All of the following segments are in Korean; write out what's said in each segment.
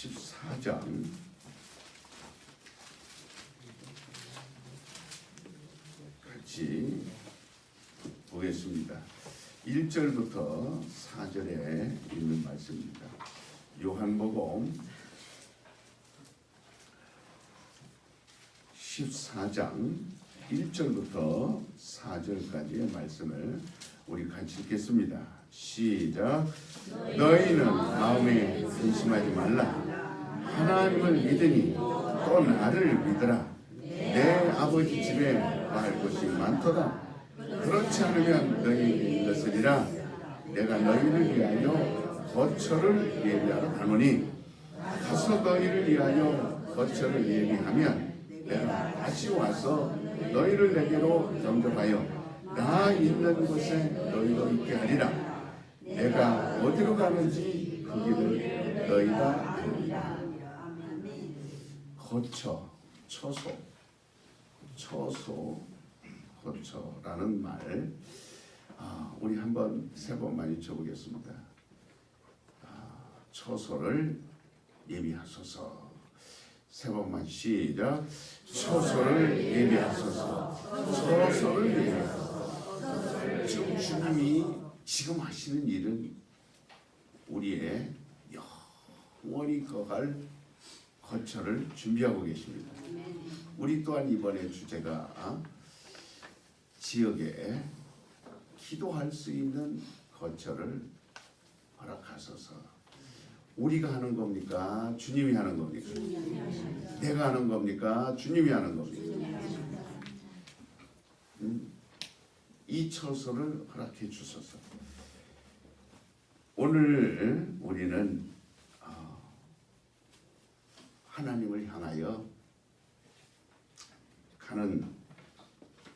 14장 같이 보겠습니다. 1절부터 4절에 있는 말씀입니다. 요한복음 14장 1절부터 4절까지의 말씀을 우리 같이 읽겠습니다. 시작. 너희는 마음에 근심하지 말라. 하나님을 믿으니 또 나를 믿으라. 내 아버지 집에 갈 곳이 많도다. 그렇지 않으면 너희에게 이것으리라. 내가 너희를 위하여 거처를 예비하러 가노니 가서 너희를 위하여 거처를 예비하면 내가 다시 와서 너희를 내게로 영접하여 나 있는 곳에 너희도 있게 하리라. 내가 어디로 가는지 그 길을 너희가 아느니라. 거처, 거처라는 말, 우리 한번 세 번만 읽어보겠습니다. 처소를 예비하소서. 세 번만 시작. 처소를 예비하소서. 처소를 예비하소서. 지금 주님이 지금 하시는 일은 우리의 영원히 거할 거처를 준비하고 계십니다. 우리 또한 이번에 주제가 지역에 기도할 수 있는 거처를 허락하소서. 우리가 하는 겁니까? 주님이 하는 겁니까? 내가 하는 겁니까? 주님이 하는 겁니까? 이 처소를 허락해 주소서. 오늘 우리는 하나님을 향하여 가는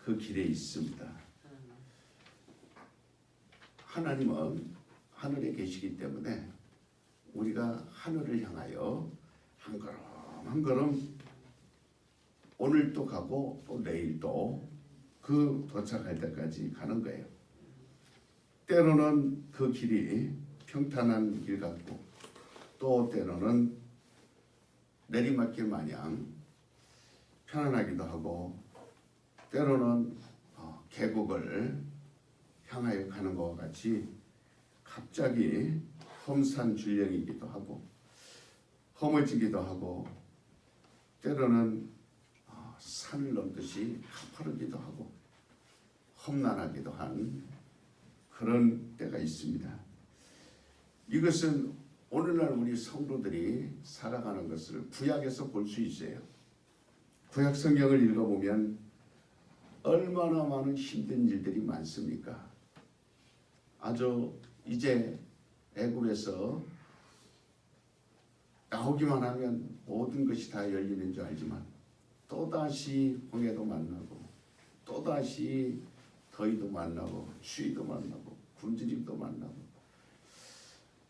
그 길에 있습니다. 하나님은 하늘에 계시기 때문에 우리가 하늘을 향하여 한 걸음 한 걸음 오늘도 가고 또 내일도 그 도착할 때까지 가는 거예요. 때로는 그 길이 평탄한 길 같고 또 때로는 내리막길 마냥 편안하기도 하고 때로는 계곡을 향하여 가는 것과 같이 갑자기 험산줄령이기도 하고 험해지기도 하고 때로는 산을 넘듯이 가파르기도 하고 험난하기도 한 그런 때가 있습니다. 이것은 오늘날 우리 성도들이 살아가는 것을 구약에서 볼 수 있어요. 구약 성경을 읽어보면 얼마나 많은 힘든 일들이 많습니까? 아주 이제 애굽에서 나오기만 하면 모든 것이 다 열리는 줄 알지만 또다시 홍해도 만나고 또다시 더위도 만나고 추위도 만나고 굶주림도 만나고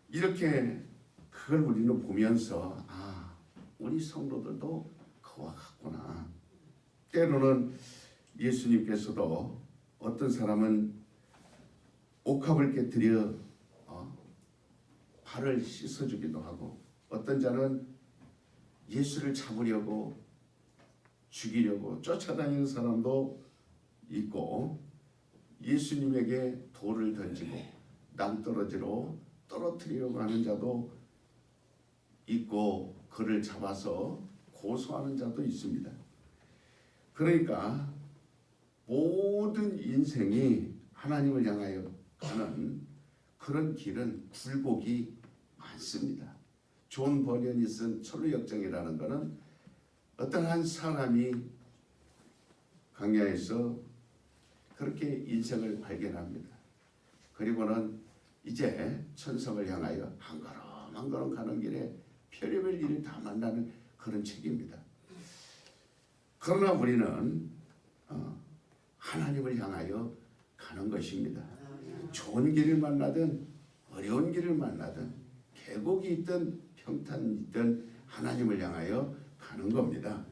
이렇게 그걸 우리는 보면서 우리 성도들도 그와 같구나. 때로는 예수님께서도 어떤 사람은 옥합을 깨뜨려 발을 씻어주기도 하고 어떤 자는 예수를 잡으려고 죽이려고 쫓아다니는 사람도 있고 예수님에게 돌을 던지고 낭떠러지로 떨어뜨리려고 하는 자도 있고 그를 잡아서 고소하는 자도 있습니다. 그러니까 모든 인생이 하나님을 향하여 가는 그런 길은 굴곡이 많습니다. 존 버년이 쓴 철로역정이라는 것은 어떤 한 사람이 광야에서 그렇게 인생을 발견합니다. 그리고는 이제 천성을 향하여 한 걸음 한 걸음 가는 길에 별의별 일을 다 만나는 그런 책입니다. 그러나 우리는 하나님을 향하여 가는 것입니다. 좋은 길을 만나든 어려운 길을 만나든 계곡이 있든 평탄이 있든 하나님을 향하여 가는 겁니다.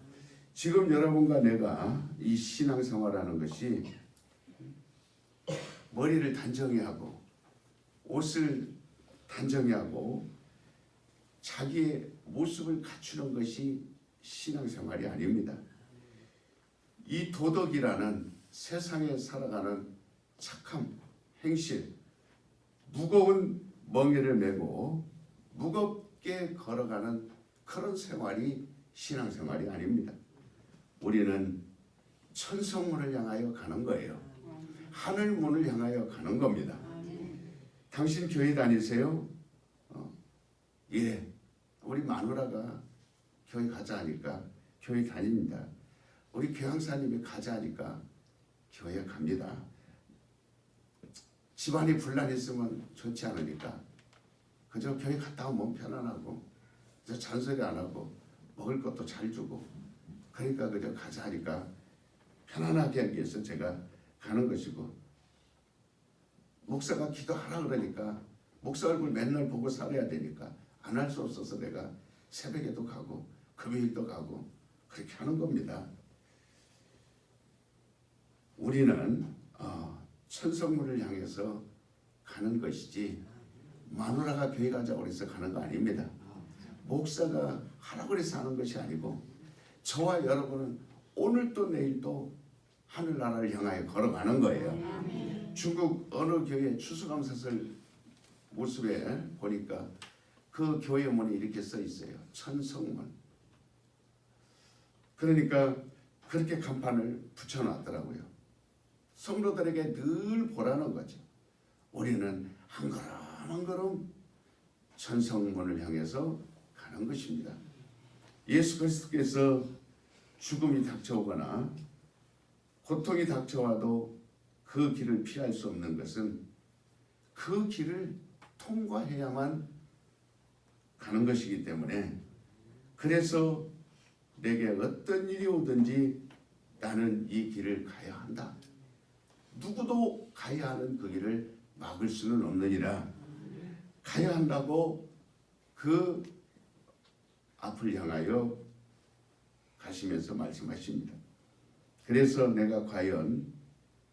지금 여러분과 내가 이 신앙생활하는 것이 머리를 단정히 하고 옷을 단정히 하고 자기의 모습을 갖추는 것이 신앙생활이 아닙니다. 이 도덕이라는 세상에 살아가는 착함, 행실, 무거운 멍에를 메고 무겁게 걸어가는 그런 생활이 신앙생활이 아닙니다. 우리는 천성문을 향하여 가는 거예요. 하늘문을 향하여 가는 겁니다. 당신 교회 다니세요? 예, 우리 마누라가 교회 가자 하니까 교회 다닙니다. 우리 교황사님이 가자 하니까 교회 갑니다. 집안이 분란 있으면 좋지 않으니까 그저 교회 갔다 오면 편안하고 그저 잔소리 안 하고 먹을 것도 잘 주고 그러니까 그저 가자 하니까 편안하게 하기 위해서 제가 가는 것이고, 목사가 기도하라 그러니까 목사 얼굴 맨날 보고 살아야 되니까 안 할 수 없어서 내가 새벽에도 가고 금요일도 가고 그렇게 하는 겁니다. 우리는 천성문을 향해서 가는 것이지 마누라가 교회 가자고 해서 가는 거 아닙니다. 목사가 하라고 해서 하는 것이 아니고 저와 여러분은 오늘도 내일도 하늘나라를 향하여 걸어가는 거예요. 중국 어느 교회 추수감사절 모습에 보니까 그 교회 문에 이렇게 써 있어요. 천성문. 그러니까 그렇게 간판을 붙여놨더라고요. 성도들에게 늘 보라는 거죠. 우리는 한 걸음 한 걸음 천성문을 향해서 가는 것입니다. 예수 그리스도께서 죽음이 닥쳐오거나 고통이 닥쳐와도 그 길을 피할 수 없는 것은 그 길을 통과해야만 가는 것이기 때문에, 그래서 내게 어떤 일이 오든지 나는 이 길을 가야 한다. 누구도 가야 하는 그 길을 막을 수는 없느니라. 가야 한다고 그 앞을 향하여 가시면서 말씀하십니다. 그래서 내가 과연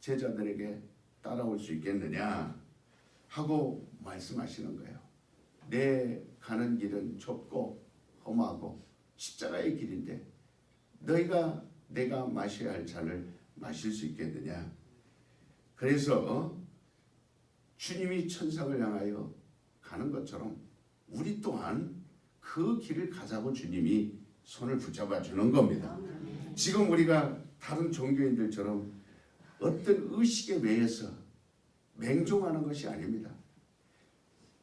제자들에게 따라올 수 있겠느냐 하고 말씀하시는 거예요. 내 가는 길은 좁고 험하고 십자가의 길인데 너희가 내가 마셔야 할 잔을 마실 수 있겠느냐. 그래서 주님이 천상을 향하여 가는 것처럼 우리 또한 그 길을 가자고 주님이 손을 붙잡아 주는 겁니다. 지금 우리가 다른 종교인들처럼 어떤 의식에 매여서 맹종하는 것이 아닙니다.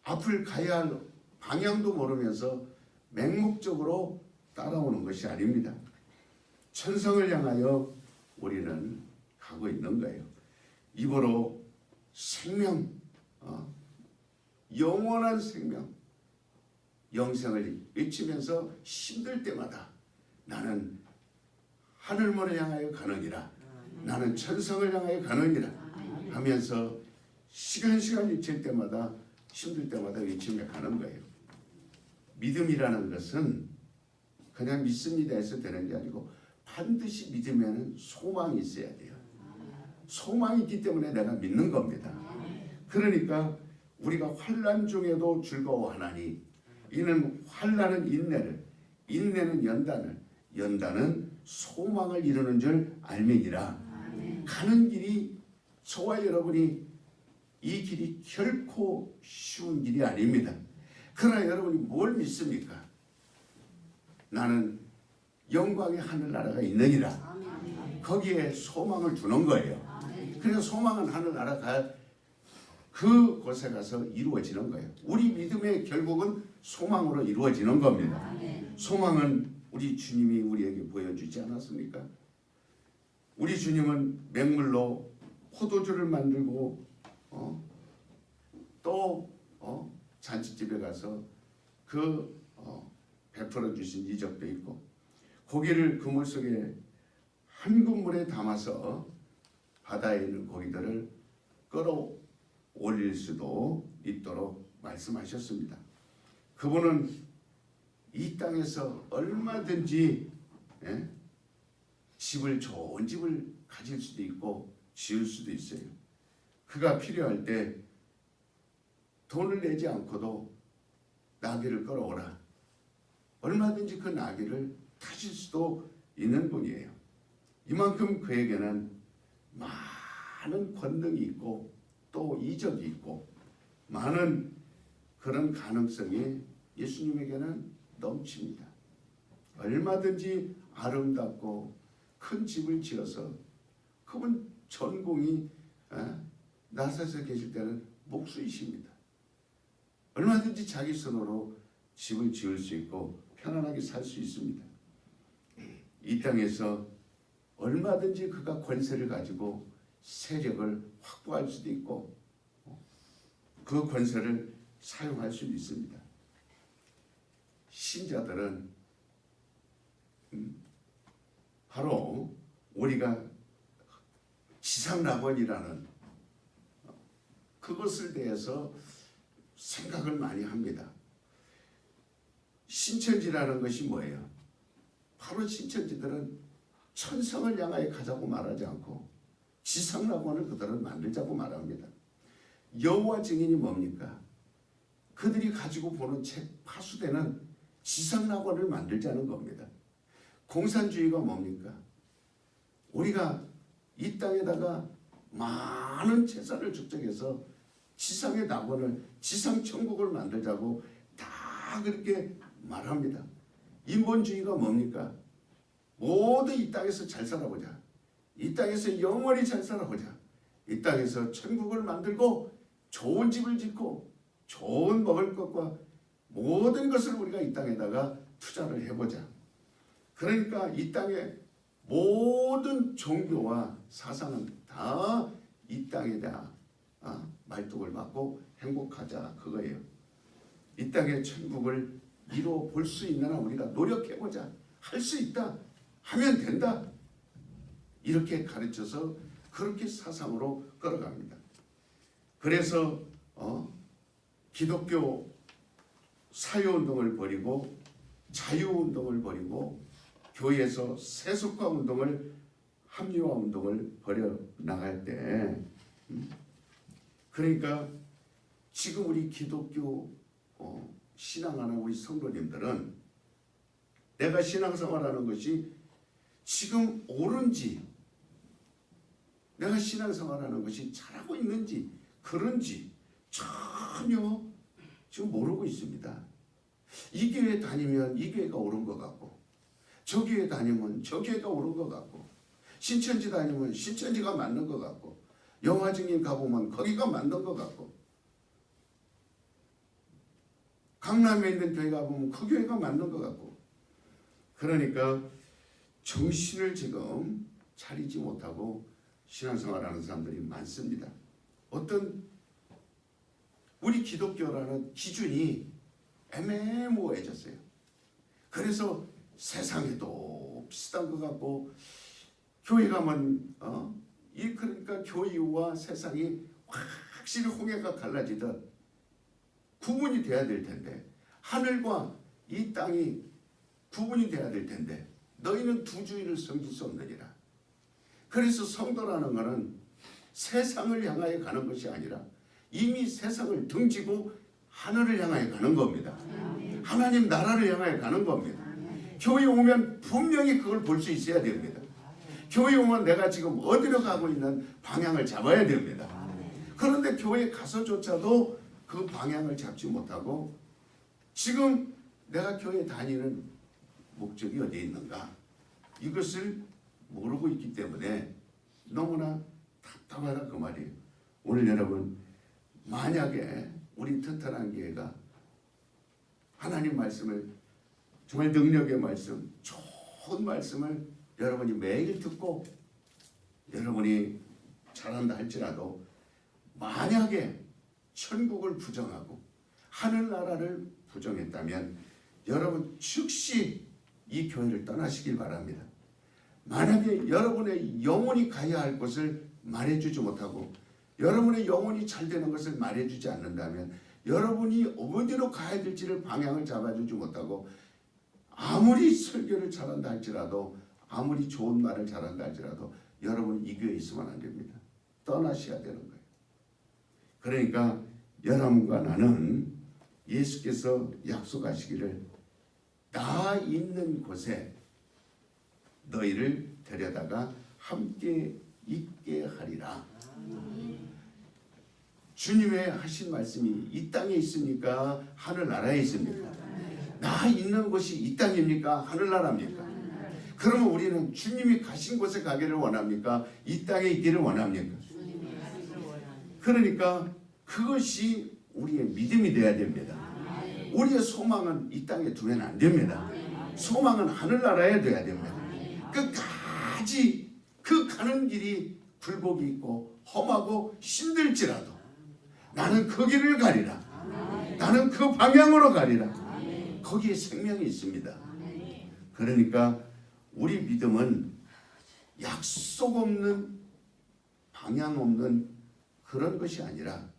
앞을 가야 할 방향도 모르면서 맹목적으로 따라오는 것이 아닙니다. 천성을 향하여 우리는 가고 있는 거예요. 입으로 생명, 영원한 생명, 영생을 외치면서 힘들 때마다 나는 하늘문을 향하여 가느니라, 나는 천성을 향하여 가느니라 하면서 시간이 칠 때마다 힘들 때마다 외치며 가는 거예요. 믿음이라는 것은 그냥 믿습니다 해서 되는 게 아니고 반드시 믿으면 소망이 있어야 돼요. 소망이 있기 때문에 내가 믿는 겁니다. 그러니까 우리가 환난 중에도 즐거워하나니 이는 환난은 인내를, 인내는 연단을, 연단은 소망을 이루는 줄 알미니라. 가는 길이, 저와 여러분이 이 길이 결코 쉬운 길이 아닙니다. 그러나 여러분이 뭘 믿습니까? 나는 영광의 하늘나라가 있느니라. 거기에 소망을 두는 거예요. 그래서 소망은 하늘나라 그곳에 가서 이루어지는 거예요. 우리 믿음의 결국은 소망으로 이루어지는 겁니다. 소망은 우리 주님이 우리에게 보여주지 않았습니까? 우리 주님은 맹물로 포도주를 만들고 또 잔치집에 가서 베풀어 주신 이적도 있고, 고기를 그물 속에 한 그물에 담아서 바다에 있는 고기들을 끌어올릴 수도 있도록 말씀하셨습니다. 그분은 이 땅에서 얼마든지 좋은 집을 가질 수도 있고 지을 수도 있어요. 그가 필요할 때 돈을 내지 않고도 나귀를 끌어오라, 얼마든지 그 나귀를 타실 수도 있는 분이에요. 이만큼 그에게는 많은 권능이 있고 또 이적이 있고 많은 그런 가능성이 예수님에게는 넘칩니다. 얼마든지 아름답고 큰 집을 지어서 그분 전공이 나사에서 계실 때는 목수이십니다. 얼마든지 자기 손으로 집을 지을 수 있고 편안하게 살 수 있습니다. 이 땅에서 얼마든지 그가 권세를 가지고 세력을 확보할 수도 있고 그 권세를 사용할 수도 있습니다. 신자들은 바로 우리가 지상낙원이라는 그것을 대해서 생각을 많이 합니다. 신천지라는 것이 뭐예요? 바로 신천지들은 천성을 향하여 가자고 말하지 않고 지상낙원을 그들은 만들자고 말합니다. 여호와 증인이 뭡니까? 그들이 가지고 보는 책 파수되는 지상낙원을 만들자는 겁니다. 공산주의가 뭡니까? 우리가 이 땅에다가 많은 재산을 축적해서 지상의 낙원을 지상천국을 만들자고 다 그렇게 말합니다. 인본주의가 뭡니까? 모두 이 땅에서 잘 살아보자. 이 땅에서 영원히 잘 살아보자. 이 땅에서 천국을 만들고 좋은 집을 짓고 좋은 먹을 것과 모든 것을 우리가 이 땅에다가 투자를 해보자. 그러니까 이 땅의 모든 종교와 사상은 다 이 땅에다 말뚝을 받고 행복하자 그거예요. 이 땅의 천국을 이루어 볼 수 있는 한 우리가 노력해보자. 할 수 있다. 하면 된다. 이렇게 가르쳐서 그렇게 사상으로 끌어갑니다. 그래서 기독교 사유운동을 벌이고 자유운동을 벌이고 교회에서 세속화 운동을 합리화 운동을 벌여 나갈 때 그러니까 지금 우리 기독교 신앙하는 우리 성도님들은 내가 신앙생활하는 것이 지금 옳은지 내가 신앙생활하는 것이 잘하고 있는지 그런지 전혀 지금 모르고 있습니다. 이 교회 다니면 이 교회가 옳은 것 같고 저 교회 다니면 저 교회가 옳은 것 같고 신천지 다니면 신천지가 맞는 것 같고 여호와 증인 가보면 거기가 맞는 것 같고 강남에 있는 교회 가보면 그 교회가 맞는 것 같고 그러니까 정신을 지금 차리지 못하고 신앙생활하는 사람들이 많습니다. 어떤 우리 기독교라는 기준이 애매모호해졌어요. 그래서 세상에도 비슷한 것 같고 교회 가면 그러니까 교회와 세상이 확실히 홍해가 갈라지듯 구분이 돼야 될 텐데 하늘과 이 땅이 구분이 돼야 될 텐데 너희는 두 주인을 섬길 수 없느니라. 그래서 성도라는 것은 세상을 향하여 가는 것이 아니라 이미 세상을 등지고 하늘을 향하여 가는 겁니다. 하나님 나라를 향하여 가는 겁니다. 교회 오면 분명히 그걸 볼 수 있어야 됩니다. 교회 오면 내가 지금 어디로 가고 있는 방향을 잡아야 됩니다. 그런데 교회 가서조차도 그 방향을 잡지 못하고 지금 내가 교회 다니는 목적이 어디에 있는가 이것을 모르고 있기 때문에 너무나 답답하다 그 말이에요. 오늘 여러분 만약에 우리 튼튼한 교회가 하나님 말씀을 정말 능력의 말씀 좋은 말씀을 여러분이 매일 듣고 여러분이 잘한다 할지라도 만약에 천국을 부정하고 하늘나라를 부정했다면 여러분 즉시 이 교회를 떠나시길 바랍니다. 만약에 여러분의 영혼이 가야 할 곳을 말해주지 못하고 여러분의 영혼이 잘 되는 것을 말해주지 않는다면 여러분이 어디로 가야 될지를 방향을 잡아주지 못하고 아무리 설교를 잘한다 할지라도 아무리 좋은 말을 잘한다 할지라도 여러분 이 교회에 있으면 안 됩니다. 떠나셔야 되는 거예요. 그러니까 여러분과 나는 예수께서 약속하시기를 나 있는 곳에 너희를 데려다가 함께 있게 하리라. 주님의 하신 말씀이 이 땅에 있습니까? 하늘나라에 있습니까? 나 있는 곳이 이 땅입니까? 하늘나라입니까? 그러면 우리는 주님이 가신 곳에 가기를 원합니까? 이 땅에 있기를 원합니까? 그러니까 그것이 우리의 믿음이 되어야 됩니다. 우리의 소망은 이 땅에 두면 안 됩니다. 소망은 하늘나라에 돼야 됩니다. 끝까지 그 가는 길이 굴곡이 있고 험하고 힘들지라도 나는 그 길을 가리라. 나는 그 방향으로 가리라. 거기에 생명이 있습니다. 그러니까 우리 믿음은 약속 없는 방향 없는 그런 것이 아니라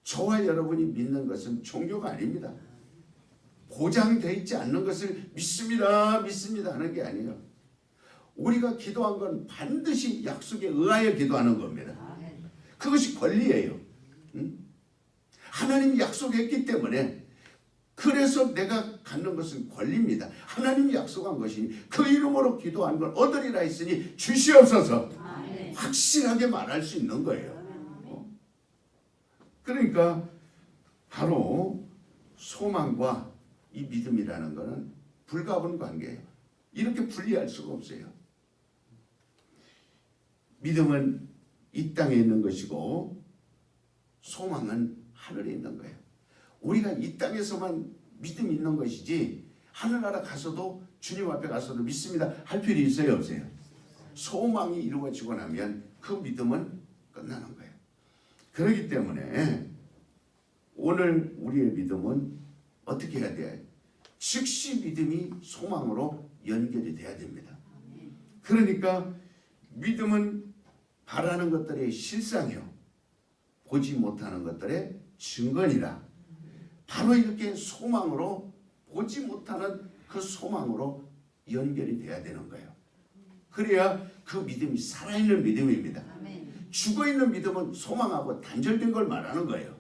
저와 여러분이 믿는 것은 종교가 아닙니다. 보장되어 있지 않는 것을 믿습니다 하는 게 아니에요. 우리가 기도한 건 반드시 약속에 의하여 기도하는 겁니다. 그것이 권리예요. 하나님이 약속했기 때문에 그래서 내가 갖는 것은 권리입니다. 하나님이 약속한 것이니 그 이름으로 기도한 걸 얻으리라 했으니 주시옵소서. 확실하게 말할 수 있는 거예요. 그러니까 바로 소망과 이 믿음이라는 것은 불가분 관계예요. 이렇게 분리할 수가 없어요. 믿음은 이 땅에 있는 것이고 소망은 하늘에 있는 거예요. 우리가 이 땅에서만 믿음이 있는 것이지 하늘나라 가서도 주님 앞에 가서도 믿습니다 할 필요 있어요 없어요? 소망이 이루어지고 나면 그 믿음은 끝나는 거예요. 그렇기 때문에 오늘 우리의 믿음은 어떻게 해야 돼요? 즉시 믿음이 소망으로 연결이 돼야 됩니다. 그러니까 믿음은 바라는 것들의 실상이요 보지 못하는 것들의 증거니라. 바로 이렇게 소망으로 보지 못하는 그 소망으로 연결이 돼야 되는 거예요. 그래야 그 믿음이 살아있는 믿음입니다. 죽어있는 믿음은 소망하고 단절된 걸 말하는 거예요.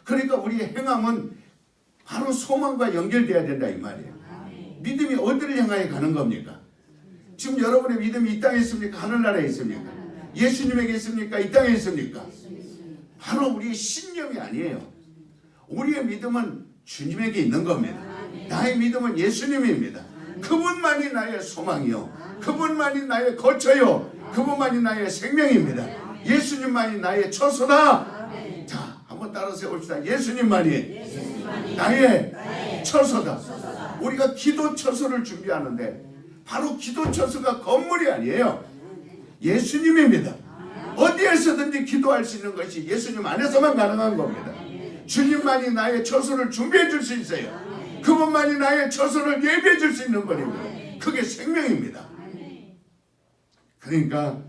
그러니까 우리의 행함은 바로 소망과 연결돼야 된다 이 말이에요. 믿음이 어디를 향하여 가는 겁니까? 지금 여러분의 믿음이 이 땅에 있습니까? 하늘나라에 있습니까? 예수님에게 있습니까? 이 땅에 있습니까? 바로 우리의 신념이 아니에요. 우리의 믿음은 주님에게 있는 겁니다. 나의 믿음은 예수님입니다. 그분만이 나의 소망이요 그분만이 나의 거처요 그분만이 나의 생명입니다. 예수님만이 나의 처소다. 자, 한번 따라 세웁시다. 예수님만이 나의 처소다. 우리가 기도 처소를 준비하는데 바로 기도 처소가 건물이 아니에요. 예수님입니다. 어디에서든지 기도할 수 있는 것이 예수님 안에서만 가능한 겁니다. 주님만이 나의 처소를 준비해 줄 수 있어요. 그분만이 나의 처소를 예비해 줄 수 있는 분입니다. 그게 생명입니다. 그러니까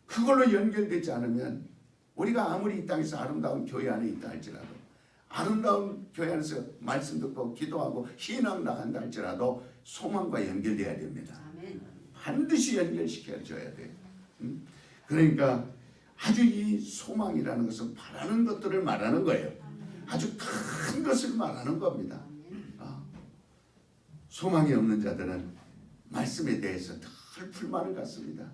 그걸로 연결되지 않으면 우리가 아무리 이 땅에서 아름다운 교회 안에 있다 할지라도 아름다운 교회 안에서 말씀 듣고 기도하고 신앙 나간다 할지라도 소망과 연결돼야 됩니다. 반드시 연결시켜줘야 돼요. 그러니까 아주 이 소망이라는 것은 바라는 것들을 말하는 거예요. 아주 큰 것을 말하는 겁니다. 소망이 없는 자들은 말씀에 대해서 늘 불만을 갖습니다.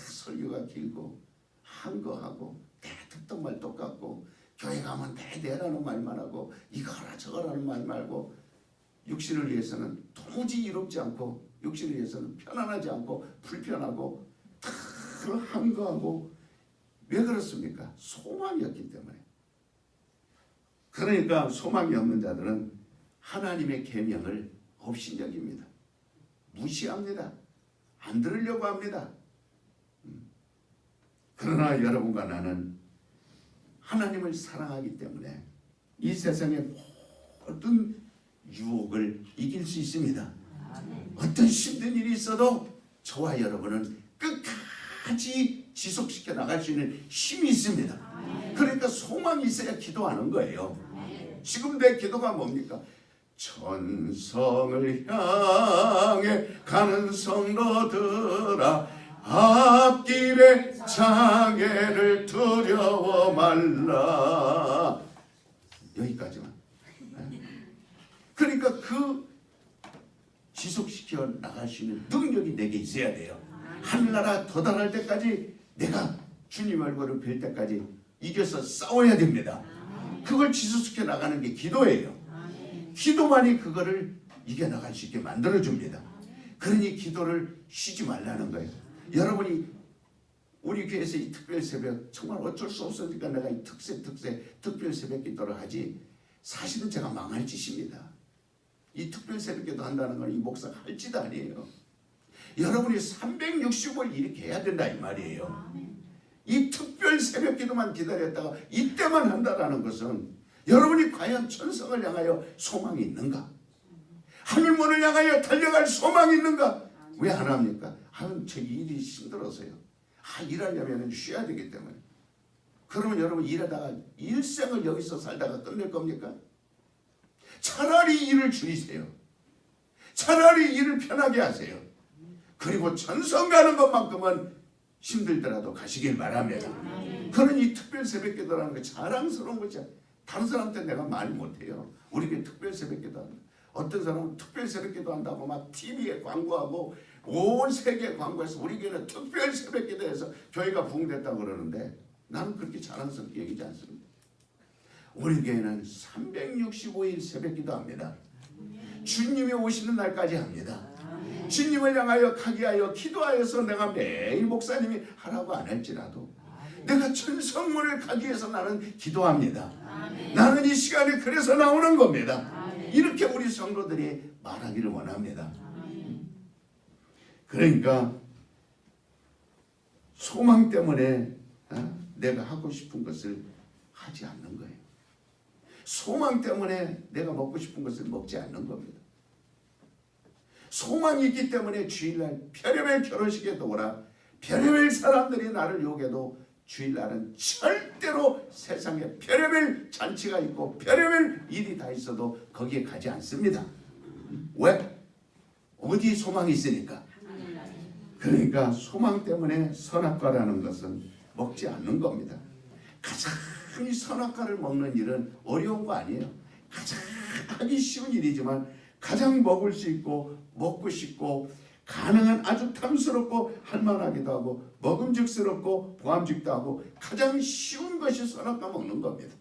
설교가 길고 한거하고 듣던 말 똑같고 교회 가면 내라는 말만 하고 이거라 저거라는 말 말고 육신을 위해서는 도무지 이롭지 않고 육신을 위해서는 편안하지 않고 불편하고 늘 한거하고 왜 그렇습니까? 소망이 없기 때문에. 그러니까 소망이 없는 자들은 하나님의 계명을 없이 여깁니다. 무시합니다. 안 들으려고 합니다. 그러나 여러분과 나는 하나님을 사랑하기 때문에 이 세상의 모든 유혹을 이길 수 있습니다. 어떤 힘든 일이 있어도 저와 여러분은 끝까지 지속시켜 나갈 수 있는 힘이 있습니다. 그러니까 소망이 있어야 기도하는 거예요. 지금 내 기도가 뭡니까? 천성을 향해 가는 성도들아 앞길에 장애를 두려워 말라. 여기까지만. 그러니까 그 지속시켜 나갈 수 있는 능력이 내게 있어야 돼요. 하늘나라 도달할 때까지 내가 주님 얼굴을 뵐 때까지 이겨서 싸워야 됩니다. 그걸 지속시켜 나가는 게 기도예요. 기도만이 그거를 이겨나갈 수 있게 만들어줍니다. 그러니 기도를 쉬지 말라는 거예요. 여러분이 우리 교회에서 이 특별 새벽 정말 어쩔 수 없으니까 내가 이 특별 새벽 기도를 하지, 사실은 제가 망할 짓입니다. 이 특별 새벽 기도 한다는 건 이 목사가 할 짓 아니에요. 여러분이 365일 이렇게 해야 된다 이 말이에요. 이 특별 새벽 기도만 기다렸다가 이때만 한다라는 것은 여러분이 과연 천성을 향하여 소망이 있는가? 하늘문을 향하여 달려갈 소망이 있는가? 왜 안 합니까? 저 일이 힘들어서요. 일하려면 쉬어야 되기 때문에. 그러면 여러분 일하다가 일생을 여기서 살다가 끝낼 겁니까? 차라리 일을 줄이세요. 차라리 일을 편하게 하세요. 그리고 천성 가는 것만큼은 힘들더라도 가시길 바랍니다. 그런 이 특별 새벽기도라는 게 자랑스러운 거죠. 다른 사람한테 내가 말 못해요. 우리 교회 특별 새벽기도 한다. 어떤 사람은 특별 새벽기도 한다고 막 TV에 광고하고 온 세계에 광고해서 우리 교회는 특별 새벽기도해서 교회가 부흥됐다고 그러는데 나는 그렇게 자랑스럽게 여기지 않습니다. 우리 교회는 365일 새벽기도 합니다. 주님이 오시는 날까지 합니다. 주님을 향하여 가기하여 기도하여서 내가 매일 목사님이 하라고 안 할지라도 내가 천성문을 가기 위해서 나는 기도합니다. 나는 이 시간에 그래서 나오는 겁니다. 이렇게 우리 성도들이 말하기를 원합니다. 그러니까 소망 때문에 내가 하고 싶은 것을 하지 않는 거예요. 소망 때문에 내가 먹고 싶은 것을 먹지 않는 겁니다. 소망이 있기 때문에 주일날 별의별 결혼식에도 오라, 별의별 사람들이 나를 욕해도 주일날은 절대로 세상에 별의별 잔치가 있고 별의별 일이 다 있어도 거기에 가지 않습니다. 왜? 어디 소망이 있으니까. 그러니까 소망 때문에 선악과라는 것은 먹지 않는 겁니다. 가장 이 선악과를 먹는 일은 어려운 거 아니에요. 가장 하기 쉬운 일이지만 가장 먹을 수 있고 먹고 싶고 가능한 아주 탐스럽고 할만하기도 하고 먹음직스럽고 보암직도 하고 가장 쉬운 것이 선악과 먹는 겁니다.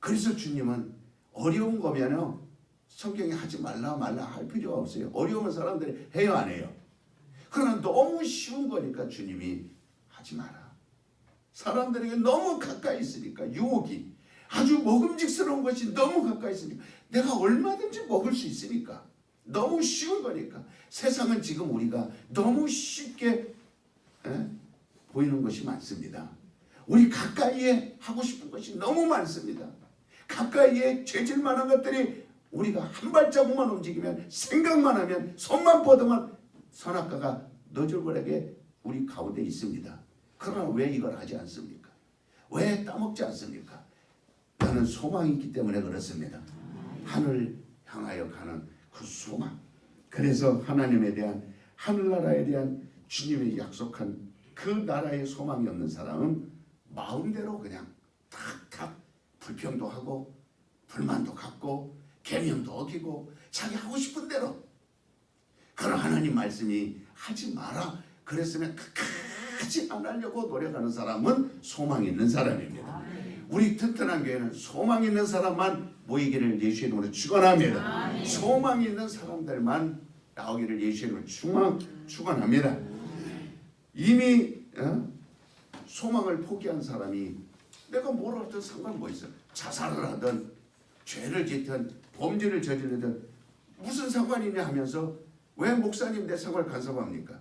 그래서 주님은 어려운 거면요 성경에 하지 말라 할 필요가 없어요. 어려우면 사람들이 해요 안 해요? 그러나 너무 쉬운 거니까 주님이 하지 마라. 사람들에게 너무 가까이 있으니까 유혹이 아주 먹음직스러운 것이 너무 가까이 있으니까 내가 얼마든지 먹을 수 있으니까 너무 쉬운 거니까. 세상은 지금 우리가 너무 쉽게 보이는 것이 많습니다. 우리 가까이에 하고 싶은 것이 너무 많습니다. 가까이에 죄질 만한 것들이 우리가 한 발자국만 움직이면 생각만 하면 손만 뻗으면 선악과가 너절거리게 우리 가운데 있습니다. 그러나 왜 이걸 하지 않습니까? 왜 따먹지 않습니까? 나는 소망이 있기 때문에 그렇습니다. 하늘 향하여 가는 그 소망. 그래서 하나님에 대한 하늘나라에 대한 주님의 약속한 그 나라의 소망이 없는 사람은 마음대로 그냥 탁탁 불평도 하고 불만도 갖고 계명도 어기고 자기 하고 싶은 대로. 그런 하나님 말씀이 하지 마라 그랬으면 끝까지 안 하려고 노력하는 사람은 소망 있는 사람입니다. 우리 튼튼한 교회는 소망 있는 사람만 모이기를 예수의 이름으로 축원합니다. 소망 있는 사람들만 나오기를 예수의 이름으로 축원합니다. 이미 소망을 포기한 사람이 내가 뭘 하든 상관 뭐 있어? 자살을 하든 죄를 짓든 범죄를 저지르든 무슨 상관이 있냐 하면서 왜 목사님 내 생활 간섭합니까?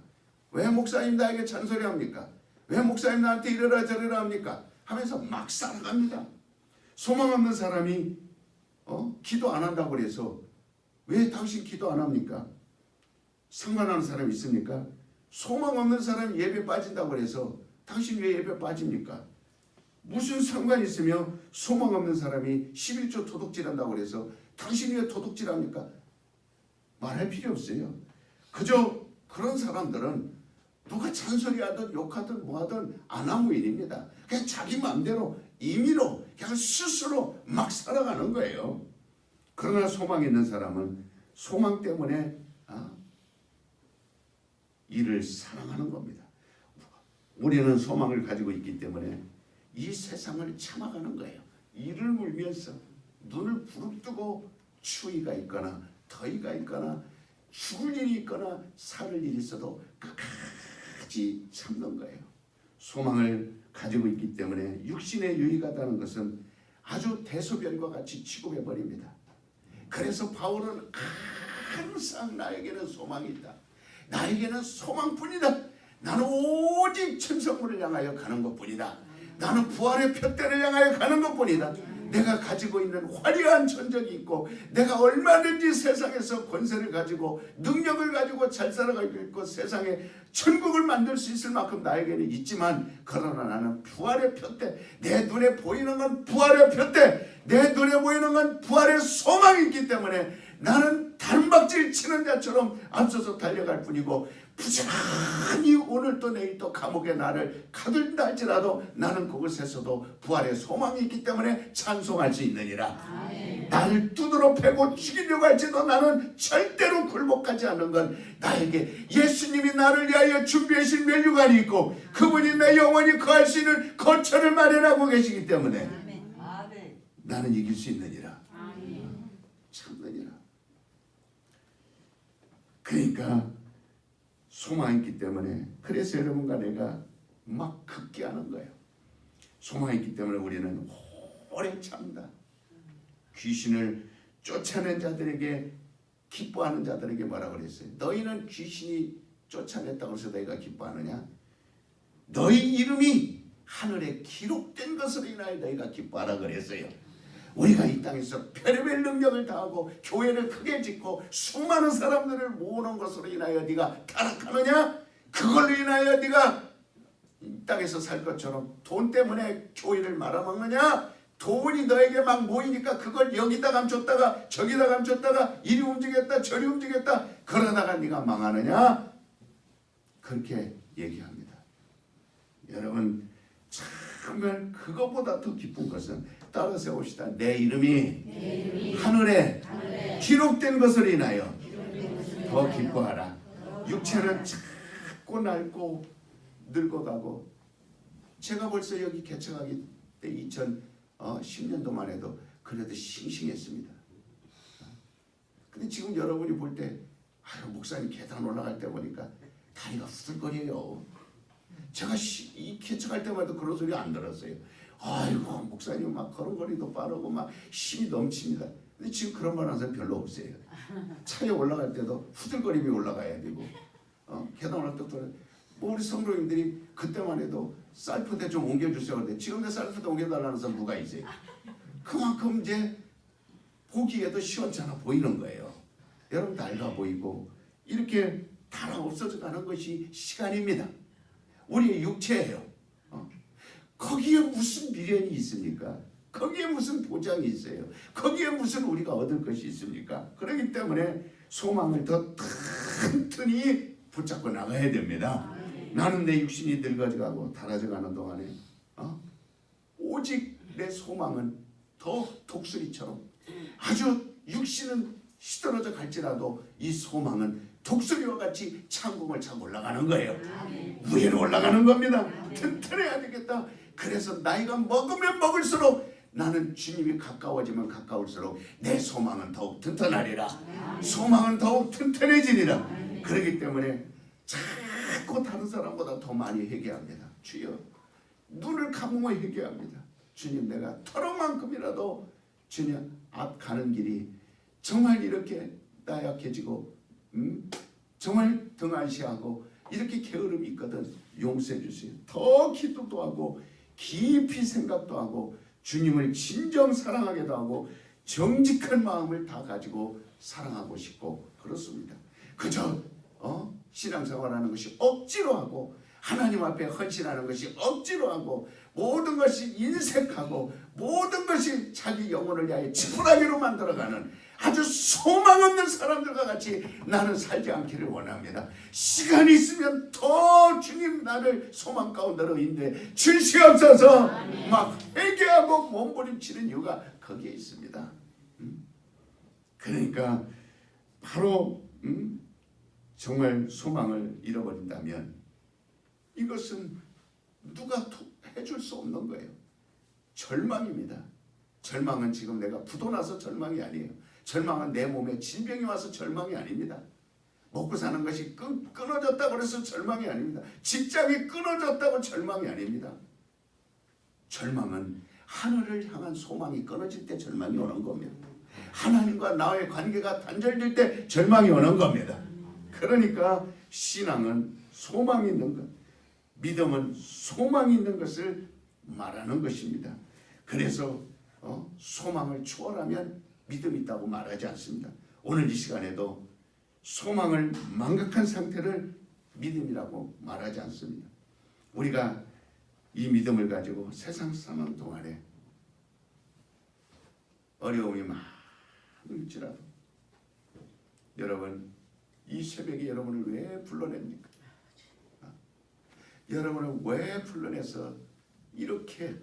왜 목사님 나에게 잔소리합니까? 왜 목사님 나한테 이러라 저러라 합니까? 하면서 막 살아갑니다. 소망 없는 사람이 기도 안 한다고 그래서 왜 당신 기도 안 합니까? 상관하는 사람이 있습니까? 소망 없는 사람이 예배 빠진다고 그래서 당신 왜 예배 빠집니까? 무슨 상관이 있으며 소망 없는 사람이 11조 도둑질한다고 그래서 당신이 왜 도둑질합니까? 말할 필요 없어요. 그저 그런 사람들은 누가 잔소리하든 욕하든 뭐하든 아나무인입니다. 그냥 자기 마음대로 임의로 그냥 스스로 막 살아가는 거예요. 그러나 소망 있는 사람은 소망 때문에 이를 사랑하는 겁니다. 우리는 소망을 가지고 있기 때문에 이 세상을 참아가는 거예요. 이를 물면서 눈을 부릅뜨고 추위가 있거나 더위가 있거나 죽을 일이 있거나 살 일이 있어도 끝까지 참는 거예요. 소망을 가지고 있기 때문에 육신에 유익하다는 것은 아주 대소변과 같이 취급해버립니다. 그래서 바울은 항상 나에게는 소망이 있다. 나에게는 소망뿐이다. 나는 오직 천성문을 향하여 가는 것뿐이다. 나는 부활의 표대를 향하여 가는 것뿐이다. 내가 가지고 있는 화려한 전적이 있고 내가 얼마든지 세상에서 권세를 가지고 능력을 가지고 잘 살아가고 있고 세상에 천국을 만들 수 있을 만큼 나에게는 있지만 그러나 나는 부활의 표대, 내 눈에 보이는 건 부활의 표대, 내 눈에 보이는 건 부활의 소망이 있기 때문에 나는 단박질 치는 자처럼 앞서서 달려갈 뿐이고 부지런히 오늘 또 내일 또 감옥에 나를 가둔다 할지라도 나는 그곳에서도 부활의 소망이 있기 때문에 찬송할 수 있느니라. 나를 두드러 패고 죽이려고 할지도 나는 절대로 굴복하지 않는 건 나에게 예수님이 나를 위하여 준비하신 면류관이 있고 그분이 내 영원히 거할 수 있는 거처를 마련하고 계시기 때문에 나는 이길 수 있느니라. 참느니라. 그러니까 소망이 있기 때문에 그래서 여러분과 내가 막 극기하는 거예요. 소망이 있기 때문에 우리는 오래 참다. 귀신을 쫓아낸 자들에게 기뻐하는 자들에게 뭐라고 그랬어요? 너희는 귀신이 쫓아냈다고 해서 너희가 기뻐하느냐? 너희 이름이 하늘에 기록된 것으로 인하여 너희가 기뻐하라 그랬어요. 우리가 이 땅에서 별의별 능력을 다하고 교회를 크게 짓고 수많은 사람들을 모으는 것으로 인하여 네가 타락하느냐? 그걸로 인하여 네가 이 땅에서 살 것처럼 돈 때문에 교회를 말아먹느냐? 돈이 너에게 막 모이니까 그걸 여기다 감췄다가 저기다 감췄다가 이리 움직였다 저리 움직였다 그러다가 네가 망하느냐? 그렇게 얘기합니다. 여러분 정말 그것보다 더 기쁜 것은 따라서 봅시다. 내 이름이 하늘에 기록된 것을 인하여 더 기뻐하라. 육체는 자꾸 낡고 늙어가고 제가 벌써 여기 개척하기 때 2010년도만 해도 그래도 싱싱했습니다. 근데 지금 여러분이 볼 때 목사님 계단 올라갈 때 보니까 다리가 후들거려요. 제가 이 개척할 때마다 그런 소리 안 들었어요. 아이고 목사님 막 걸음걸이도 빠르고 막 힘이 넘칩니다. 근데 지금 그런 말 하는 사람 별로 없어요. 차에 올라갈 때도 후들거림이 올라가야 되고 계단 올라갈 때도 뭐 우리 성도님들이 그때만 해도 쌀포대 좀 옮겨주세요. 근데 지금 쌀포대 옮겨달라는 사람 누가 있어요? 그만큼 이제 보기에도 시원찮아 보이는 거예요. 여러분 낡아 보이고 이렇게 다 없어져 가는 것이 시간입니다. 우리의 육체예요. 거기에 무슨 미련이 있습니까? 거기에 무슨 보장이 있어요? 거기에 무슨 우리가 얻을 것이 있습니까? 그렇기 때문에 소망을 더 튼튼히 붙잡고 나가야 됩니다. 나는 내 육신이 늙어져가고 닳아져가는 동안에 오직 내 소망은 더 독수리처럼 아주 육신은 시들어져 갈지라도 이 소망은 독수리와 같이 창공을 차고 올라가는 거예요. 위로 올라가는 겁니다. 튼튼해야 되겠다. 그래서 나이가 먹으면 먹을수록 나는 주님이 가까워지면 가까울수록 내 소망은 더욱 튼튼하리라. 소망은 더욱 튼튼해지리라. 그렇기 때문에 자꾸 다른 사람보다 더 많이 회개합니다. 주여 눈을 감으며 회개합니다. 주님 내가 털어만큼이라도 주님 앞 가는 길이 정말 이렇게 나약해지고 정말 등한시하고 이렇게 게으름이 있거든 용서해 주세요. 더 기도도 하고 깊이 생각도 하고 주님을 진정 사랑하게도 하고 정직한 마음을 다 가지고 사랑하고 싶고 그렇습니다. 그저 신앙생활하는 것이 억지로 하고 하나님 앞에 헌신하는 것이 억지로 하고 모든 것이 인색하고 모든 것이 자기 영혼을 위하여 지푸라기로 만들어가는 아주 소망 없는 사람들과 같이 나는 살지 않기를 원합니다. 시간이 있으면 더 주님 나를 소망 가운데로 인도해 주시옵소서. 막 회개하고 몸부림치는 이유가 거기에 있습니다. 그러니까 바로 정말 소망을 잃어버린다면 이것은 누가 해줄 수 없는 거예요. 절망입니다. 절망은 지금 내가 부도나서 절망이 아니에요. 절망은 내 몸에 질병이 와서 절망이 아닙니다. 먹고 사는 것이 끊어졌다고 해서 절망이 아닙니다. 직장이 끊어졌다고 절망이 아닙니다. 절망은 하늘을 향한 소망이 끊어질 때 절망이 오는 겁니다. 하나님과 나의 관계가 단절될 때 절망이 오는 겁니다. 그러니까 신앙은 소망이 있는 것, 믿음은 소망이 있는 것을 말하는 것입니다. 그래서 소망을 초월하면 믿음이 있다고 말하지 않습니다. 오늘 이 시간에도 소망을 망각한 상태를 믿음이라고 말하지 않습니다. 우리가 이 믿음을 가지고 세상 사는 동안에 어려움이 많을지라도 여러분 이 새벽에 여러분을 왜 불러냅니까? 여러분을 왜 불러내서 이렇게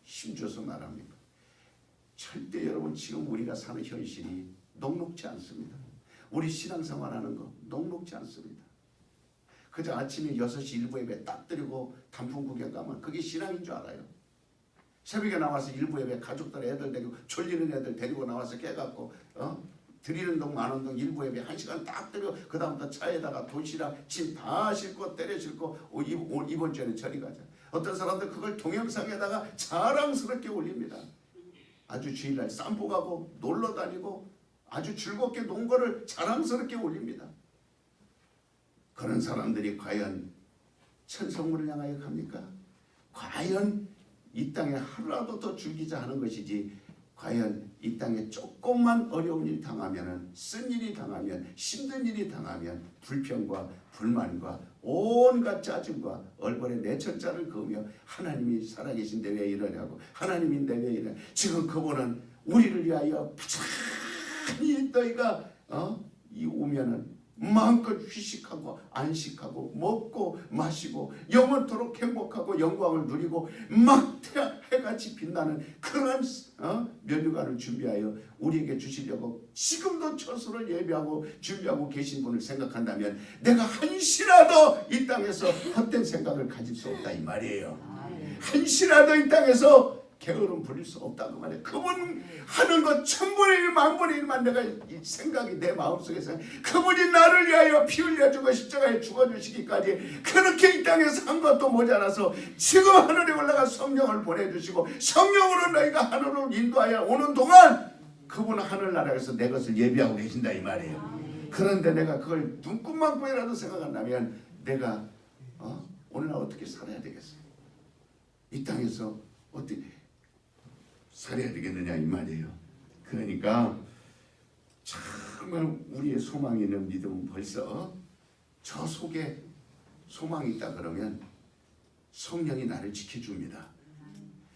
힘줘서 말합니까? 절대 여러분 지금 우리가 사는 현실이 녹록지 않습니다. 우리 신앙생활하는 거 녹록지 않습니다. 그저 아침에 6시 일부 예배 딱 드리고 단풍 구경 가면 그게 신앙인 줄 알아요. 새벽에 나와서 일부 예배 가족들 애들 데리고 졸리는 애들 데리고 나와서 깨갖고 드리는 동 마는 동 일부 예배 1시간 딱 드리고 그 다음부터 차에다가 도시락 짐 다 싣고 때려 싣고 이번 주에는 저리 가자. 어떤 사람들 그걸 동영상에다가 자랑스럽게 올립니다. 아주 주일날散歩가고 놀러 다니고 아주 즐겁게 논 거를 자랑스럽게 올립니다. 그런 사람들이 과연 천성문을 향하여 갑니까? 과연 이 땅에 하루라도 더 즐기자 하는 것이지, 과연 이 땅에 조금만 어려운 일 당하면, 쓴 일이 당하면, 힘든 일이 당하면 불평과 불만과 온갖 짜증과 얼굴에 내천자를 그으며 하나님이 살아계신데 왜 이러냐고, 하나님인데 왜 이러냐. 지금 그분은 우리를 위하여 부지런히 너희가 이 오면은 마음껏 휴식하고 안식하고 먹고 마시고 영원토록 행복하고 영광을 누리고 막 해같이 빛나는 그러한 면류관을 준비하여 우리에게 주시려고 지금도 처소를 예비하고 준비하고 계신 분을 생각한다면 내가 한시라도 이 땅에서 헛된 생각을 가질 수 없다 이 말이에요. 한시라도 이 땅에서 게으름 부릴 수 없다고 말해. 그분 하는 것 1000분의 1, 10,000분의 1만 내가 이 생각이 내 마음속에서 그분이 나를 위하여 피 흘려주고 십자가에 죽어주시기까지 그렇게 이 땅에서 한 것도 모자라서 지금 하늘에 올라가 성령을 보내주시고 성령으로 너희가 하늘로 인도하여 오는 동안 그분은 하늘나라에서 내 것을 예비하고 계신다 이 말이에요. 그런데 내가 그걸 눈꽃만큼이라도 생각한다면 내가 오늘날 어떻게 살아야 되겠어요? 이 땅에서 어떻게 살아야 되겠느냐 이 말이에요. 그러니까 정말 우리의 소망이 있는 믿음은 벌써 저 속에 소망이 있다 그러면 성령이 나를 지켜줍니다.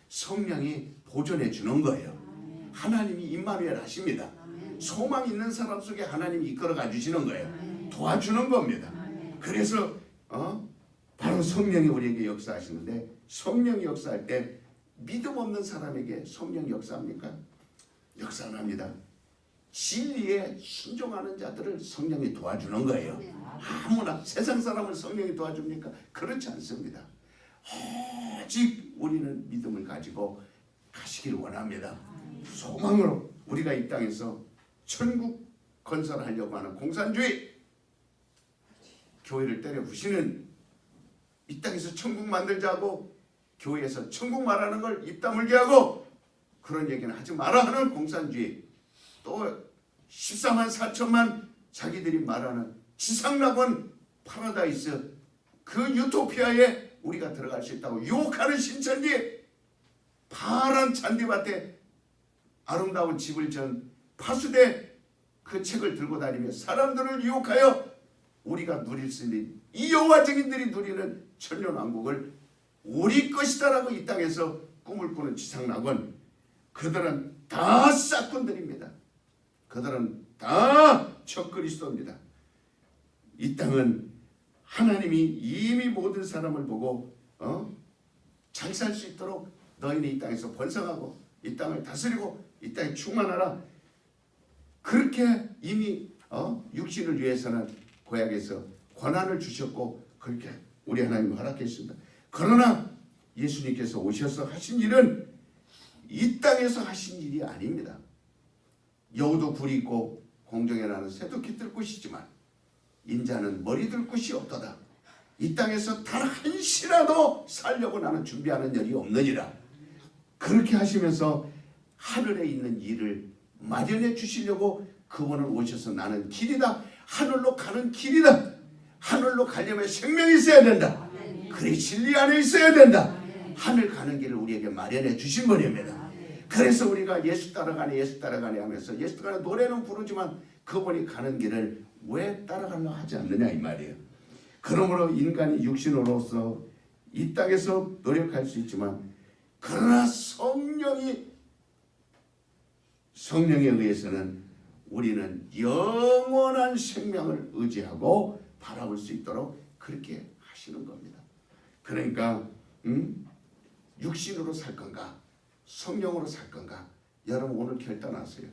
성령이 보존해 주는 거예요. 하나님이 임마누엘 하십니다. 소망 있는 사람 속에 하나님이 이끌어가 주시는 거예요. 도와주는 겁니다. 그래서 바로 성령이 우리에게 역사하시는데, 성령이 역사할 때 믿음 없는 사람에게 성령 역사합니까? 역사 안 합니다. 진리에 순종하는 자들을 성령이 도와주는 거예요. 아무나 세상 사람을 성령이 도와줍니까? 그렇지 않습니다. 오직 우리는 믿음을 가지고 가시기를 원합니다. 소망으로 우리가 이 땅에서 천국 건설하려고 하는 공산주의, 교회를 때려 부시는, 이 땅에서 천국 만들자고 교회에서 천국 말하는 걸 입 다물게 하고 그런 얘기는 하지 마라 하는 공산주의, 또 14만 4천만 자기들이 말하는 지상낙원 파라다이스 그 유토피아에 우리가 들어갈 수 있다고 유혹하는 신천지, 파란 잔디밭에 아름다운 집을 지은 파수대 그 책을 들고 다니며 사람들을 유혹하여 우리가 누릴 수 있는 이 여호와 증인들이 누리는 천년왕국을 우리 것이다라고 이 땅에서 꿈을 꾸는 지상낙원, 그들은 다 싹군들입니다. 그들은 다 적그리스도입니다. 이 땅은 하나님이 이미 모든 사람을 보고 잘 살 수 있도록 너희는 이 땅에서 번성하고 이 땅을 다스리고 이 땅에 충만하라, 그렇게 이미 육신을 위해서는 구약에서 권한을 주셨고 그렇게 우리 하나님 허락했습니다. 그러나 예수님께서 오셔서 하신 일은 이 땅에서 하신 일이 아닙니다. 여우도 굴이 있고 공중에 나는 새도 깃들 곳이지만 인자는 머리 들 곳이 없도다. 이 땅에서 단 한시라도 살려고 나는 준비하는 일이 없느니라. 그렇게 하시면서 하늘에 있는 일을 마련해 주시려고 그분은 오셔서 나는 길이다. 하늘로 가는 길이다. 하늘로 가려면 생명이 있어야 된다. 그래 진리 안에 있어야 된다. 하늘 가는 길을 우리에게 마련해 주신 분입니다. 그래서 우리가 예수 따라가네 하면서 예수 따라가네 노래는 부르지만 그분이 가는 길을 왜 따라가려 하지 않느냐 이 말이에요. 그러므로 인간이 육신으로서 이 땅에서 노력할 수 있지만 그러나 성령에 의해서는 우리는 영원한 생명을 의지하고 바라볼 수 있도록 그렇게 하시는 겁니다. 그러니까 육신으로 살 건가 성령으로 살 건가 여러분 오늘 결단하세요.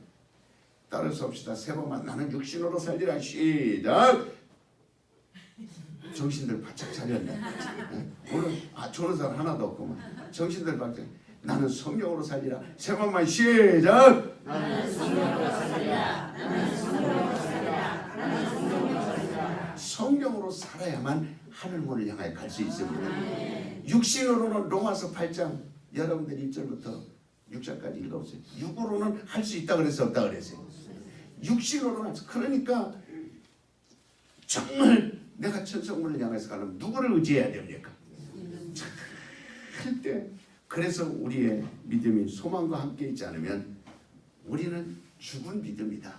따를 수 없시다. 세 번만 나는 육신으로 살리라. 시작. 정신들 바짝 차렸네. 오늘 좋은 사람 하나도 없구만. 정신들 바짝. 나는 성령으로 살리라. 세 번만 시작. 나는 성령으로 살리라. 나는 성령으로 살리라. 나는 성령으로 살리라. 성령으로 살아야만 하늘문을 향하여 갈 수 있습니다. 육신으로는 로마서 8장 여러분들 1절부터 6절까지 읽어보세요. 육으로는 할 수 있다 그랬어 없다 그랬어요. 육신으로는 그러니까 정말 내가 천성문을 향해서 가려면 누구를 의지해야 됩니까? 할 때 그래서 우리의 믿음이 소망과 함께 있지 않으면 우리는 죽은 믿음이다.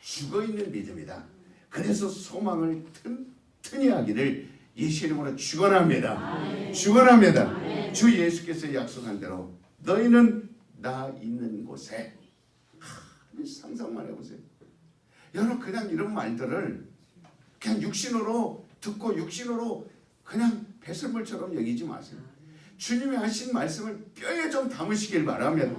죽어있는 믿음이다. 그래서 소망을 튼튼히 하기를 예수 이름으로 축원합니다. 축원합니다. 주 예수께서 약속한 대로 너희는 나 있는 곳에 상상만 해보세요. 여러분 그냥 이런 말들을 그냥 육신으로 듣고 육신으로 그냥 배설물처럼 여기지 마세요. 주님이 하신 말씀을 뼈에 좀 담으시길 바랍니다.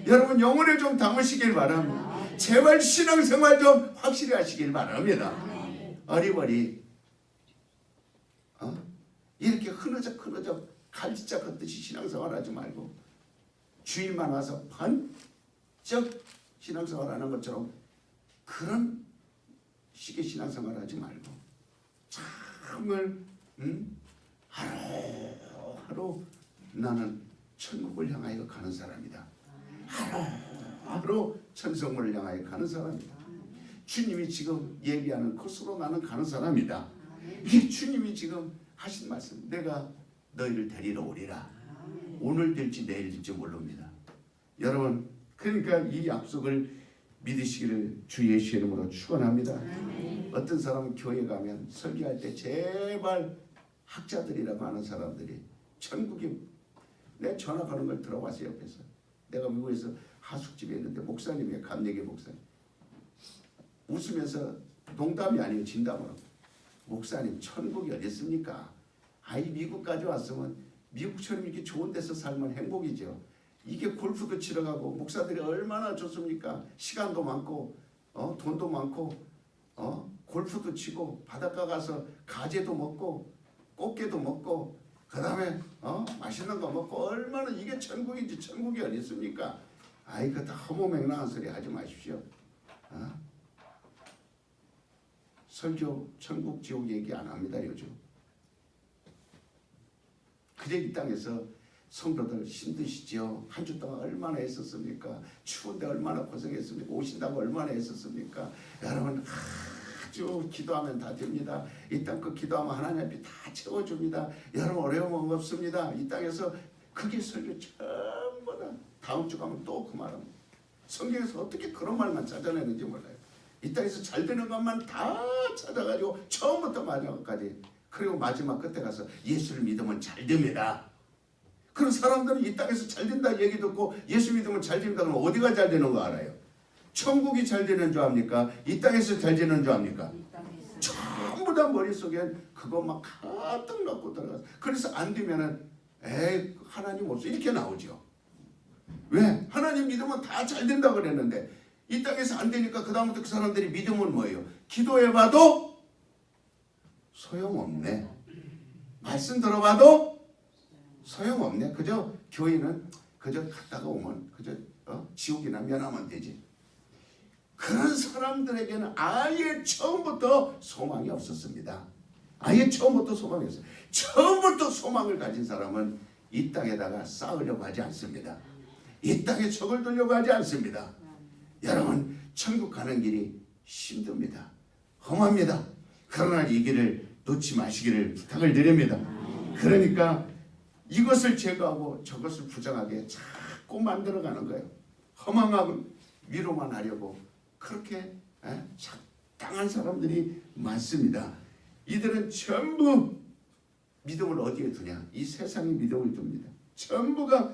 여러분 영혼에 좀 담으시길 바랍니다. 제발 신앙생활 좀 확실히 하시길 바랍니다. 어리버리 이렇게 흐느적 칼짓자 걷듯이 신앙생활 하지 말고 주일만 와서 번쩍 신앙생활 하는 것처럼 그런 식의 신앙생활 하지 말고 정말 하루하루 나는 천국을 향하여 가는 사람이다. 하루하루 천성문을 향하여 가는 사람이다. 주님이 지금 얘기하는 곳으로 나는 가는 사람이다. 이게 주님이 지금 하신 말씀. 내가 너희를 데리러 오리라. 오늘 될지 내일 될지 모릅니다. 여러분 그러니까 이 약속을 믿으시기를 주 예수 이름으로 축원합니다. 어떤 사람은 교회 가면 설교할 때 제발 학자들이라고 하는 사람들이 천국에 내 전화 가는 걸 들어봤어요. 옆에서 내가 미국에서 하숙집에 있는데 목사님이에요. 감리교 목사님. 웃으면서 농담이 아니에요. 진담으로. 목사님 천국이 어디 있습니까? 아이 미국까지 왔으면 미국처럼 이렇게 좋은 데서 살면 행복이죠. 이게 골프도 치러 가고 목사들이 얼마나 좋습니까? 시간도 많고 돈도 많고 골프도 치고 바닷가 가서 가재도 먹고 꽃게도 먹고 그 다음에 맛있는 거 먹고 얼마나 이게 천국인지 천국이 어디 있습니까? 아이 그 다 허무맹랑한 소리 하지 마십시오. 설교 천국 지옥 얘기 안 합니다 요즘. 그래 이 땅에서 성도들 힘드시죠. 한 주 동안 얼마나 애썼습니까? 추운데 얼마나 고생했습니까? 오신다고 얼마나 애썼습니까? 여러분 아주 기도하면 다 됩니다. 이 땅 그 기도하면 하나님 앞에 다 채워줍니다. 여러분 어려움 없습니다. 이 땅에서 그게 설교 전부 다 다음 주 가면 또 그 말합니다. 성경에서 어떻게 그런 말만 찾아내는지 몰라요. 이 땅에서 잘 되는 것만 다 찾아가지고 처음부터 마지막까지 그리고 마지막 끝에 가서 예수를 믿으면 잘 됩니다. 그런 사람들은 이 땅에서 잘 된다 얘기 듣고 예수 믿으면 잘 된다 그러면 어디가 잘 되는 거 알아요? 천국이 잘 되는 줄 압니까? 이 땅에서 잘 되는 줄 압니까? 전부 다 머릿속엔 그거 막 가득 넣고 들어가서 그래서 안 되면은 에이 하나님 없어 이렇게 나오죠. 왜? 하나님 믿으면 다 잘 된다 그랬는데 이 땅에서 안 되니까 그 다음부터 그 사람들이 믿음은 뭐예요? 기도해봐도 소용없네. 말씀 들어봐도 소용없네. 그저 교회는 그저 갔다가 오면 그저 지옥이나 면하면 되지. 그런 사람들에게는 아예 처음부터 소망이 없었습니다. 아예 처음부터 소망이 없어요. 처음부터 소망을 가진 사람은 이 땅에다가 쌓으려고 하지 않습니다. 이 땅에 적을 들려고 하지 않습니다. 여러분, 천국 가는 길이 힘듭니다. 험합니다. 그러나 이 길을 놓지 마시기를 부탁을 드립니다. 그러니까 이것을 제거하고 저것을 부정하게 자꾸 만들어가는 거예요. 허망하고 위로만 하려고 그렇게 착당한 사람들이 많습니다. 이들은 전부 믿음을 어디에 두냐? 이 세상에 믿음을 둡니다. 전부가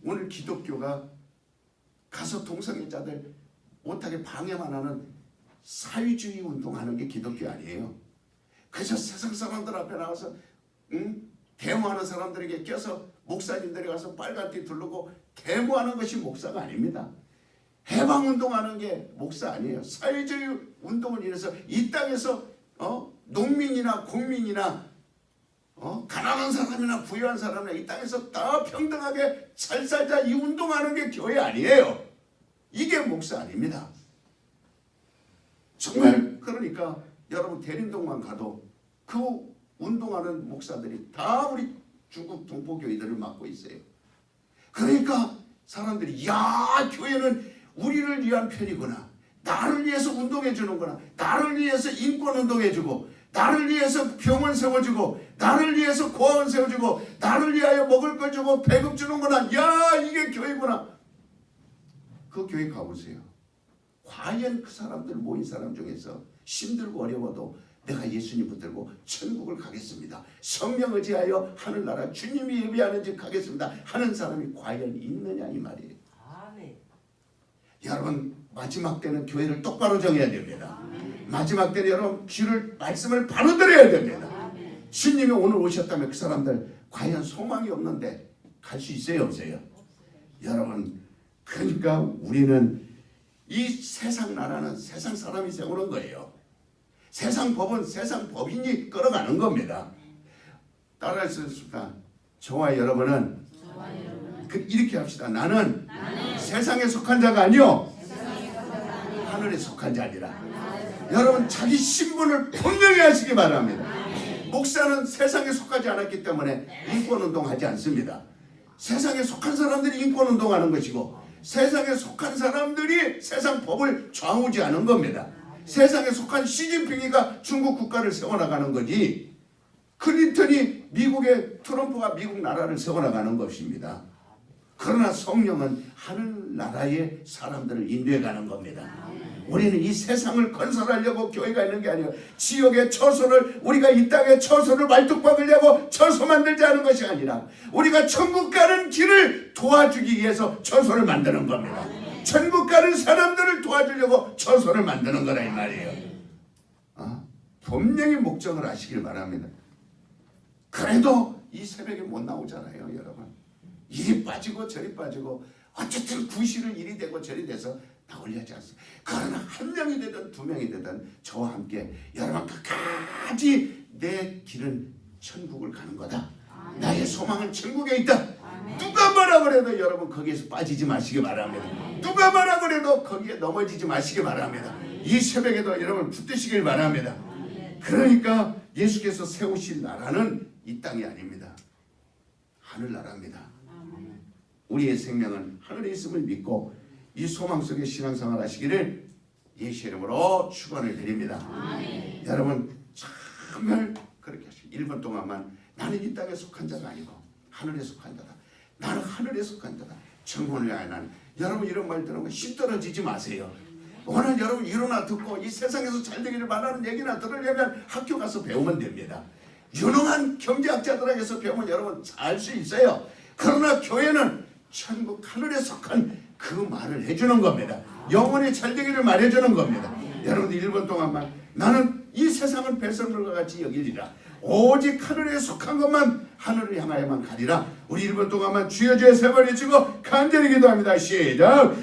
오늘 기독교가 가서 동성애자들 못하게 방해만 하는 사회주의 운동하는 게 기독교 아니에요. 그래서 세상 사람들 앞에 나와서 데모하는 사람들에게 껴서 목사님들이 가서 빨간띠 두르고 데모하는 것이 목사가 아닙니다. 해방운동하는 게 목사 아니에요. 사회주의 운동을 인해서 이 땅에서 농민이나 국민이나 가난한 사람이나 부유한 사람이나 이 땅에서 다 평등하게 잘 살자 이 운동하는 게 교회 아니에요. 이게 목사 아닙니다. 정말 그러니까 여러분 대림동만 가도 그 운동하는 목사들이 다 우리 중국 동포교회들을 맡고 있어요. 그러니까 사람들이 야 교회는 우리를 위한 편이구나. 나를 위해서 운동해 주는구나. 나를 위해서 인권 운동해 주고 나를 위해서 병원 세워주고 나를 위해서 고아원 세워주고 나를 위하여 먹을 걸 주고 배급 주는구나. 야 이게 교회구나. 그 교회 가보세요. 과연 그 사람들 모인 사람 중에서 힘들고 어려워도 내가 예수님 붙들고 천국을 가겠습니다. 성령 의지하여 하늘나라 주님이 예비하는 집 가겠습니다 하는 사람이 과연 있느냐 이 말이에요. 아멘. 여러분 마지막 때는 교회를 똑바로 정해야 됩니다. 아멘. 마지막 때는 여러분 귀를 말씀을 바로 들어야 됩니다. 아멘. 주님이 오늘 오셨다면 그 사람들 과연 소망이 없는데 갈 수 있어요 없어요? 여러분 그러니까 우리는 이 세상 나라는 세상 사람이 세우는 거예요. 세상 법은 세상 법인이 끌어가는 겁니다. 따라할 수 있습니다. 저와 여러분은 이렇게 합시다. 나는 세상에 속한 자가 아니요 하늘에 속한 자니라. 여러분 자기 신분을 분명히 하시기 바랍니다. 목사는 세상에 속하지 않았기 때문에 인권운동하지 않습니다. 세상에 속한 사람들이 인권운동하는 것이고 세상에 속한 사람들이 세상 법을 좌우지하는 겁니다. 세상에 속한 시진핑이가 중국 국가를 세워나가는 거지 클린턴이 미국의 트럼프가 미국 나라를 세워나가는 것입니다. 그러나 성령은 하늘나라의 사람들을 인도해가는 겁니다. 우리는 이 세상을 건설하려고 교회가 있는 게 아니에요. 지역의 처소를 우리가 이 땅에 처소를 말뚝박으려고 처소 만들지 않은 것이 아니라 우리가 천국 가는 길을 도와주기 위해서 처소를 만드는 겁니다. 천국 가는 사람들을 도와주려고 처소를 만드는 거라 이 말이에요. 분명히 목적을 아시길 바랍니다. 그래도 이 새벽에 못 나오잖아요 여러분. 이리 빠지고 저리 빠지고 어쨌든 구실을 이리 되고 저리 돼서 나오려 하지 않습니다. 그러나 한 명이 되든 두 명이 되든 저와 함께 여러분 끝까지 내 길은 천국을 가는 거다. 나의 소망은 천국에 있다. 누가 뭐라 그래도 여러분 거기에서 빠지지 마시기 바랍니다. 누가 뭐라 그래도 거기에 넘어지지 마시기 바랍니다. 이 새벽에도 여러분 붙드시길 바랍니다. 그러니까 예수께서 세우신 나라는 이 땅이 아닙니다. 하늘나라입니다. 우리의 생명은 하늘에 있음을 믿고 이 소망 속에 신앙생활 하시기를 예수 이름으로 축원을 드립니다. 여러분 정말 그렇게 하시고 1분 동안만 나는 이 땅에 속한 자가 아니고 하늘에 속한 자다. 나는 하늘에 속한 자다. 천국을 향해 나는. 여러분 이런 말 들으면 힘 떨어지지 마세요. 오늘 여러분 일어나 듣고 이 세상에서 잘 되기를 바라는 얘기나 들으려면 학교 가서 배우면 됩니다. 유능한 경제학자들에게서 배우면 여러분 잘 수 있어요. 그러나 교회는 천국 하늘에 속한 그 말을 해주는 겁니다. 영원히 잘 되기를 말해주는 겁니다. 여러분들 1분 동안만 나는 이 세상은 배설물과 같이 여기리라. 오직 하늘에 속한 것만 하늘을 향하여만 가리라. 우리 1분 동안만 주여 주여 세 번 외치고 간절히 기도합니다. 시작.